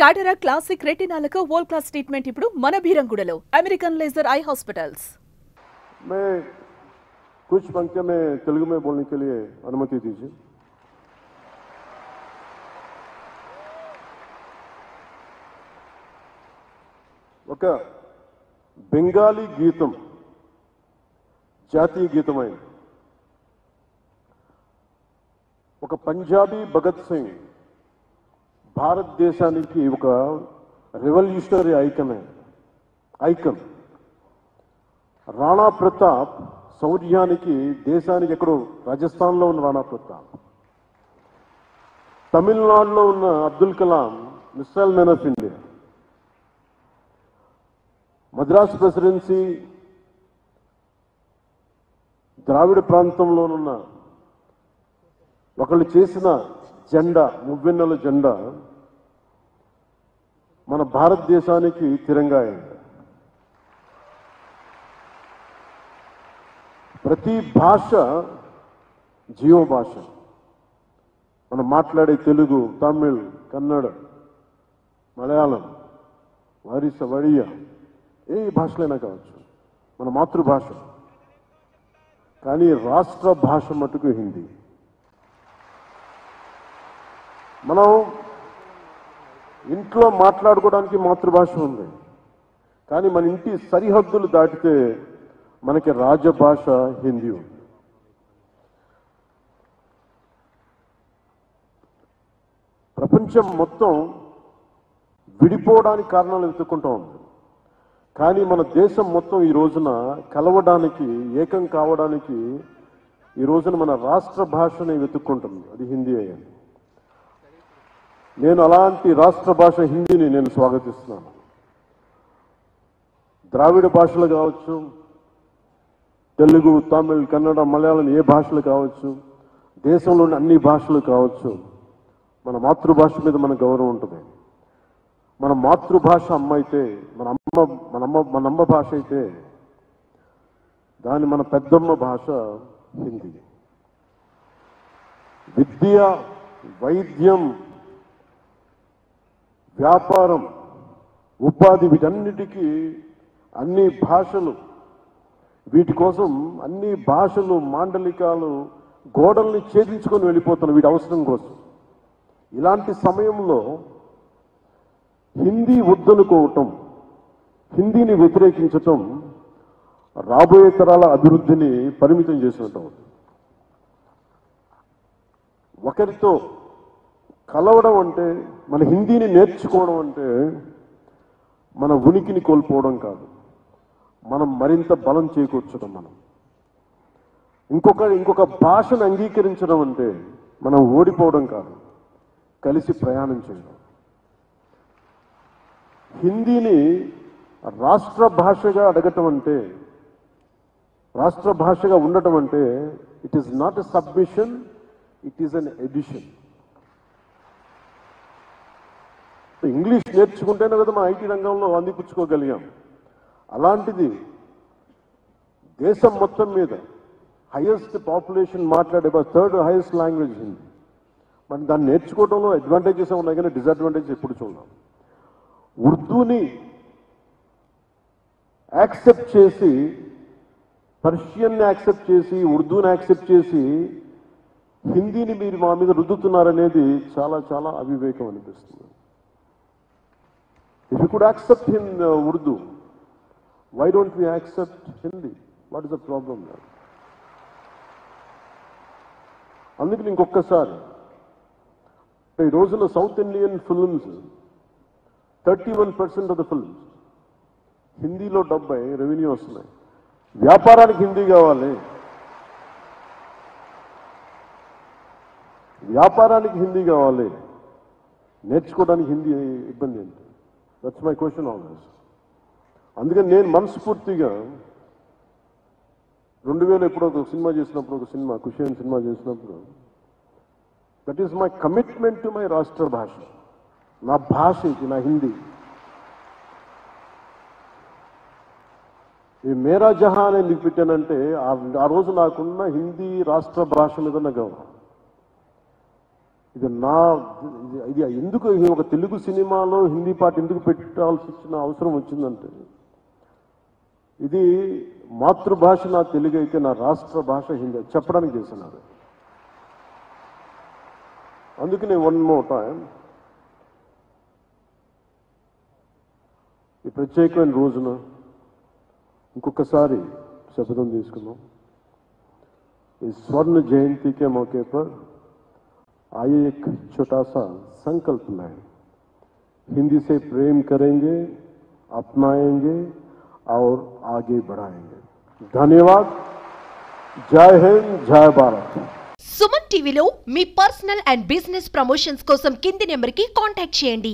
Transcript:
कैटराक्ट classic रेटिनाలకు world class treatment ఇప్పుడు మన బీరంగూడలో American laser आई hospitals. मैं कुछ पंक्तियां में तेलुगु में बोलने के लिए अनुमति दीजिए। ఒక బెంగాలీ గీతం జాతీయ గీతమైన ఒక పంజాబీ భగత్ సింగ్ భారతదేశానికి ఒక రెవల్యూషనరీ ఐకన్ రాణా ప్రతాప్ శౌర్యానికి దేశానికి ఎక్కడో రాజస్థాన్లో ఉన్న రాణా ప్రతాప్, తమిళనాడులో ఉన్న Abdul Kalam missile man of India, Madras presidency ద్రావిడ ప్రాంతంలోనున్న ఒకళ్ళు చేసిన జెండా మువ్వెన్నెల జెండా మన భారతదేశానికి తిరంగా అయింది. ప్రతి భాష జీవ భాష. మనం మాట్లాడే తెలుగు, తమిళ్, కన్నడ, మలయాళం, వారిస, వడియా, ఏ భాషలైనా కావచ్చు మన మాతృభాష. కానీ రాష్ట్ర భాష మటుకు హిందీ. మనం ఇంట్లో మాట్లాడుకోవడానికి మాతృభాష ఉంది, కానీ మన ఇంటి సరిహద్దులు దాటితే మనకి రాజభాష హిందీ ఉంది. ప్రపంచం మొత్తం విడిపోవడానికి కారణాలు వెతుక్కుంటూ ఉంది, కానీ మన దేశం మొత్తం ఈ రోజున కలవడానికి, ఏకం కావడానికి ఈ రోజున మన రాష్ట్ర భాషని వెతుక్కుంటుంది, అది హిందీ అయ్యింది. నేను అలాంటి రాష్ట్ర భాష హిందీని నేను స్వాగతిస్తున్నాను. ద్రావిడ భాషలు కావచ్చు, తెలుగు, తమిళ్, కన్నడ, మలయాళం, ఏ భాషలు కావచ్చు, దేశంలోని అన్ని భాషలు కావచ్చు, మన మాతృభాష మీద మన గౌరవం ఉంటుంది. మన మాతృభాష అమ్మ అయితే, మన అమ్మ భాష అయితే మన పెద్దమ్మ భాష హిందీ. విద్య, వైద్యం, వ్యాపారం, ఉపాధి, వీటన్నిటికీ అన్ని భాషలు, వీటి కోసం అన్ని భాషలు, మాండలికాలు గోడల్ని ఛేదించుకొని వెళ్ళిపోతున్న వీటి అవసరం కోసం. ఇలాంటి సమయంలో హిందీ వద్దనుకోవటం, హిందీని వ్యతిరేకించటం రాబోయే తరాల అభివృద్ధిని పరిమితం చేసినట్టు. ఒకరితో కలవడం అంటే, మన హిందీని నేర్చుకోవడం అంటే మన ఉనికిని కోల్పోవడం కాదు, మనం మరింత బలం చేకూర్చడం. మనం ఇంకొక భాషను అంగీకరించడం అంటే మనం ఓడిపోవడం కాదు, కలిసి ప్రయాణం చేయడం. హిందీని రాష్ట్ర భాషగా అడగటం అంటే, రాష్ట్ర భాషగా ఉండటం అంటే it is not a submission, it is an edition. English నేర్చుకుంటేనే కదా మా ఐటీ రంగంలో అందిపుచ్చుకోగలిగాం. అలాంటిది దేశం మొత్తం మీద హైయెస్ట్ పాపులేషన్ మాట్లాడే థర్డ్ హైయెస్ట్ లాంగ్వేజ్ హిందీ. మరి దాన్ని నేర్చుకోవడంలో అడ్వాంటేజెస్ ఉన్నాయి, కానీ డిసడ్వాంటేజెస్ ఎప్పుడు చూడాలి. ఉర్దూని యాక్సెప్ట్ చేసి, పర్షియన్ని యాక్సెప్ట్ చేసి, ఉర్దూని యాక్సెప్ట్ చేసి హిందీని మీరు మా మీద రుద్దుతున్నారనేది చాలా చాలా అవివేకం అనిపిస్తుంది. If you could accept Urdu, why don't we accept Hindi? What is the problem there? అందుకని ఇంకొకసారి ఈ రోజున south Indian films 31% of the films హిందీలో 70 రెవెన్యూ వస్తున్నాయి. వ్యాపారానికి హిందీ కావాలి, వ్యాపారానికి హిందీ కావాలి, నేర్చుకోవడానికి హిందీ ఇబ్బంది ఏంటి? That's my question always. అందుకని నేను మనస్ఫూర్తిగా 2000 ఎప్పుడో ఒక సినిమా చేసినప్పుడు, ఒక సినిమా కుషేన్ సినిమా చేసినప్పుడు, that is my commitment to my రాష్ట్ర భాష, నా భాష ఇది, నా హిందీ. ఈ మేరా జహాన్ ఎందుకు పెట్టానంటే ఆ రోజు నాకున్న హిందీ రాష్ట్ర భాష మీద నా గౌరవం. ఇది ఎందుకు ఇది ఒక తెలుగు సినిమాలో హిందీ పాట ఎందుకు పెట్టాల్సి వచ్చిన అవసరం వచ్చిందంటే, ఇది మాతృభాష నా తెలుగు అయితే నా రాష్ట్ర భాష హిందీ చెప్పడానికి చేస్తున్నారు. అందుకనే వన్ మోర్ టైం ఈ ప్రత్యేకమైన రోజున ఇంకొకసారి శపథం తీసుకున్నాం. इस स्वर्ण जयंती के मौके पर आइए एक छोटा सा संकल्प लें. हिंदी से प्रेम करेंगे, अपनाएंगे और आगे बढ़ाएंगे. धन्यवाद. जय हिंद, जय भारत. సుమన్ టీవీలో మీ పర్సనల్ అండ్ బిజినెస్ ప్రమోషన్స్ కోసం కింది నెంబర్కి కాంటాక్ట్ చేయండి.